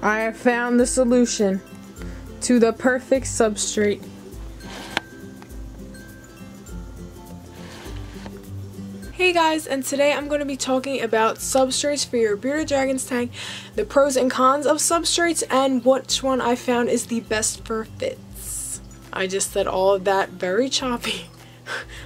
I have found the solution to the perfect substrate. Hey guys, and today I'm going to be talking about substrates for your bearded dragons tank, the pros and cons of substrates, and which one I found is the best for fits. I just said all of that very choppy.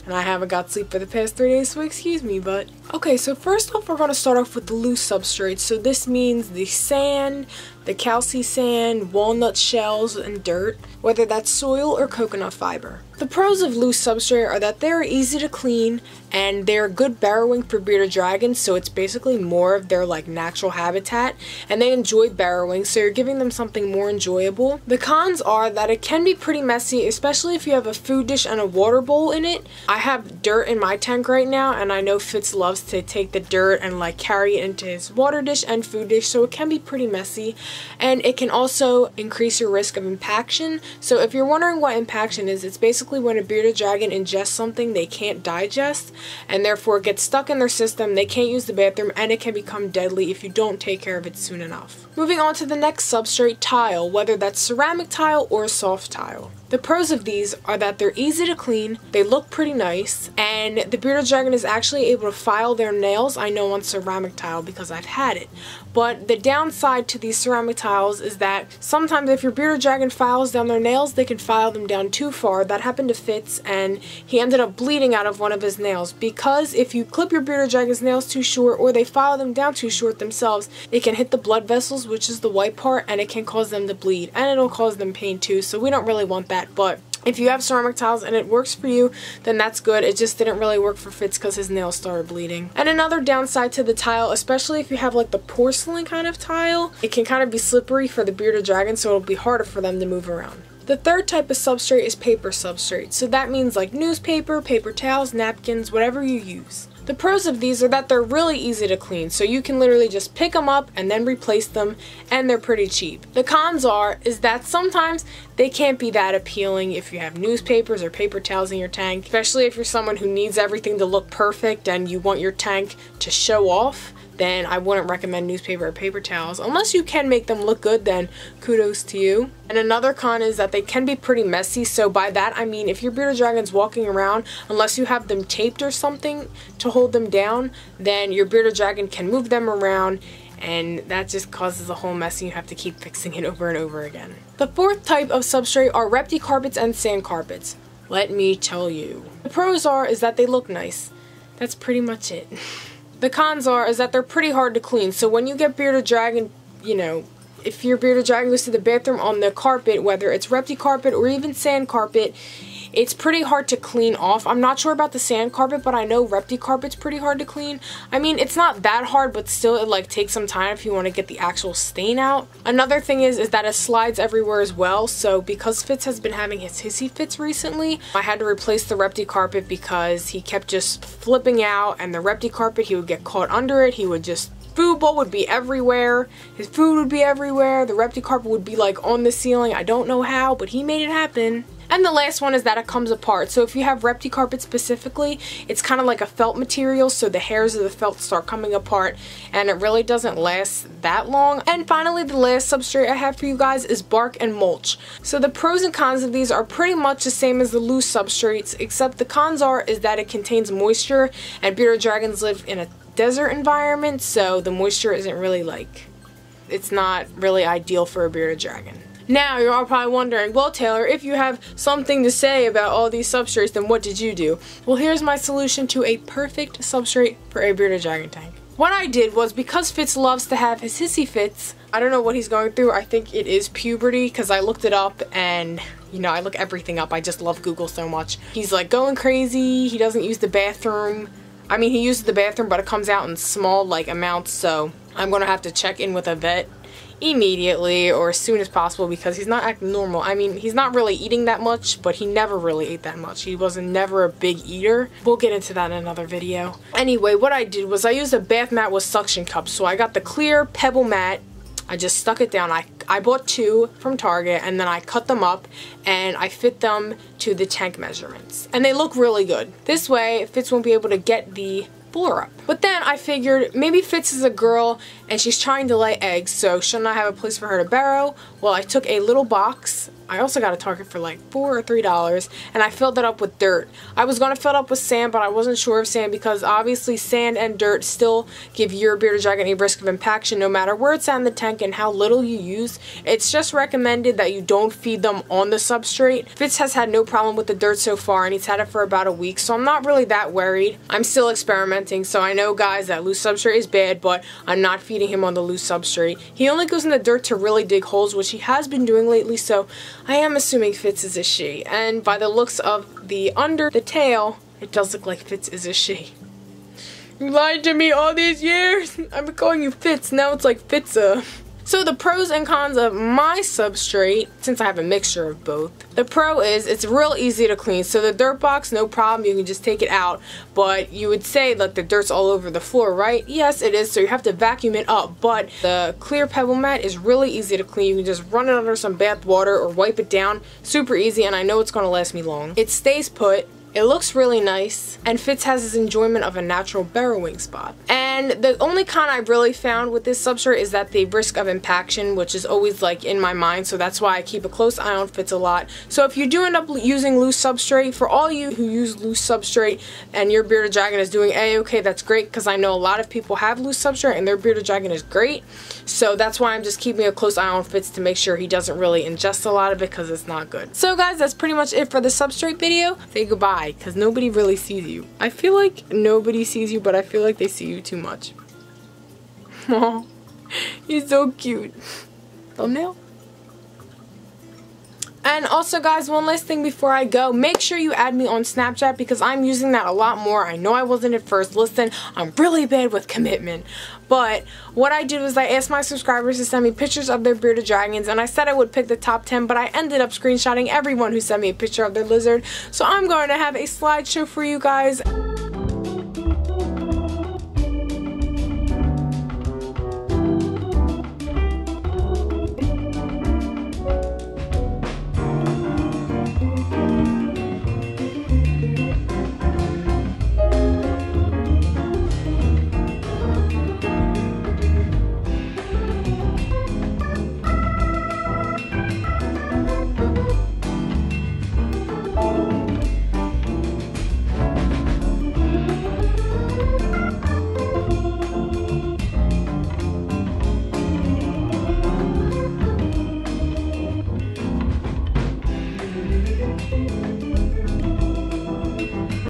And I haven't got sleep for the past 3 days, so excuse me, but... Okay, so first off, we're going to start off with the loose substrates. So this means the sand, the calci sand, walnut shells, and dirt, whether that's soil or coconut fiber. The pros of loose substrate are that they're easy to clean, and they're good burrowing for bearded dragons, so it's basically more of their like natural habitat, and they enjoy burrowing, so you're giving them something more enjoyable. The cons are that it can be pretty messy, especially if you have a food dish and a water bowl in it. I have dirt in my tank right now, and I know Fitz loves to take the dirt and like carry it into his water dish and food dish, so it can be pretty messy, and it can also increase your risk of impaction. So if you're wondering what impaction is, it's basically when a bearded dragon ingests something they can't digest, and therefore it gets stuck in their system, they can't use the bathroom, and it can become deadly if you don't take care of it soon enough. Moving on to the next substrate, tile, whether that's ceramic tile or soft tile. The pros of these are that they're easy to clean, they look pretty nice, and the bearded dragon is actually able to file their nails, I know on ceramic tile because I've had it. But the downside to these ceramic tiles is that sometimes if your bearded dragon files down their nails, they can file them down too far. That happened to Fitz, and he ended up bleeding out of one of his nails, because if you clip your bearded dragon's nails too short or they file them down too short themselves, it can hit the blood vessels, which is the white part, and it can cause them to bleed, and it'll cause them pain too, so we don't really want that. But if you have ceramic tiles and it works for you, then that's good. It just didn't really work for Fitz because his nails started bleeding. And another downside to the tile, especially if you have like the porcelain kind of tile, it can kind of be slippery for the bearded dragon, so it'll be harder for them to move around. The third type of substrate is paper substrate. So that means like newspaper, paper towels, napkins, whatever you use. The pros of these are that they're really easy to clean, so you can literally just pick them up and then replace them, and they're pretty cheap. The cons is that sometimes they can't be that appealing if you have newspapers or paper towels in your tank, especially if you're someone who needs everything to look perfect and you want your tank to show off. Then I wouldn't recommend newspaper or paper towels. Unless you can make them look good, then kudos to you. And another con is that they can be pretty messy, so by that I mean if your bearded dragon's walking around, unless you have them taped or something to hold them down, then your bearded dragon can move them around, and that just causes a whole mess and you have to keep fixing it over and over again. The fourth type of substrate are repti carpets and sand carpets. Let me tell you. The pros is that they look nice. That's pretty much it. The cons is that they're pretty hard to clean, so when you get bearded dragon, you know, if your bearded dragon goes to the bathroom on the carpet, whether it's repti carpet or even sand carpet, it's pretty hard to clean off. I'm not sure about the sand carpet, but I know repti carpet's pretty hard to clean. I mean, it's not that hard, but still it like takes some time if you want to get the actual stain out. Another thing is that it slides everywhere as well, so because Fitz has been having his hissy fits recently, I had to replace the repti carpet because he kept just flipping out, and the repti carpet, he would get caught under it, he would just... food bowl would be everywhere, his food would be everywhere, the repti carpet would be like on the ceiling. I don't know how, but he made it happen. And the last one is that it comes apart. So if you have repti carpet specifically, it's kind of like a felt material, so the hairs of the felt start coming apart, and it really doesn't last that long. And finally, the last substrate I have for you guys is bark and mulch. So the pros and cons of these are pretty much the same as the loose substrates, except the cons is that it contains moisture, and bearded dragons live in a desert environment, so the moisture isn't really like, it's not really ideal for a bearded dragon. Now you're all probably wondering, well Taylor, if you have something to say about all these substrates, then what did you do? Well, here's my solution to a perfect substrate for a bearded dragon tank. What I did was, because Fitz loves to have his hissy fits, I don't know what he's going through, I think it is puberty, because I looked it up, and you know, I look everything up, I just love Google so much. He's like going crazy, he doesn't use the bathroom. I mean, he uses the bathroom, but it comes out in small like amounts, so I'm gonna have to check in with a vet immediately or as soon as possible, because he's not acting normal. I mean, he's not really eating that much, but he never really ate that much. He was never a big eater. We'll get into that in another video. Anyway, what I did was I used a bath mat with suction cups. So I got the clear pebble mat, I just stuck it down. I bought 2 from Target, and then I cut them up and I fit them to the tank measurements, and they look really good. This way Fitz won't be able to get the floor up. But then I figured maybe Fitz is a girl and she's trying to lay eggs, so shouldn't I have a place for her to burrow? Well, I took a little box. I also got a Target for like $4 or $3, and I filled it up with dirt. I was going to fill it up with sand, but I wasn't sure of sand because obviously sand and dirt still give your bearded dragon a risk of impaction no matter where it's at in the tank and how little you use. It's just recommended that you don't feed them on the substrate. Fitz has had no problem with the dirt so far, and he's had it for about a week, so I'm not really that worried. I'm still experimenting, so I know, guys, that loose substrate is bad, but I'm not feeding him on the loose substrate. He only goes in the dirt to really dig holes, which he has been doing lately, so I am assuming Fitz is a she, and by the looks of the under the tail, it does look like Fitz is a she. You lied to me all these years. I've been calling you Fitz, now it's like Fitza. So the pros and cons of my substrate, since I have a mixture of both. The pro is it's real easy to clean. So the dirt box, no problem, you can just take it out. But you would say that the dirt's all over the floor, right? Yes, it is, so you have to vacuum it up. But the clear pebble mat is really easy to clean. You can just run it under some bath water or wipe it down. Super easy, and I know it's going to last me long. It stays put. It looks really nice, and Fitz has his enjoyment of a natural burrowing spot. And the only con I really found with this substrate is that the risk of impaction, which is always like in my mind, so that's why I keep a close eye on Fitz a lot. So if you do end up using loose substrate, for all you who use loose substrate and your bearded dragon is doing A-okay, that's great, because I know a lot of people have loose substrate and their bearded dragon is great. So that's why I'm just keeping a close eye on Fitz to make sure he doesn't really ingest a lot of it, because it's not good. So guys, that's pretty much it for the substrate video. Say goodbye, because nobody really sees you. I feel like nobody sees you, but I feel like they see you too much. Aw, he's so cute. Thumbnail? And also, guys, one last thing before I go, make sure you add me on Snapchat because I'm using that a lot more. I know I wasn't at first. Listen, I'm really bad with commitment. But what I did was I asked my subscribers to send me pictures of their bearded dragons, and I said I would pick the top 10, but I ended up screenshotting everyone who sent me a picture of their lizard. So I'm going to have a slideshow for you guys.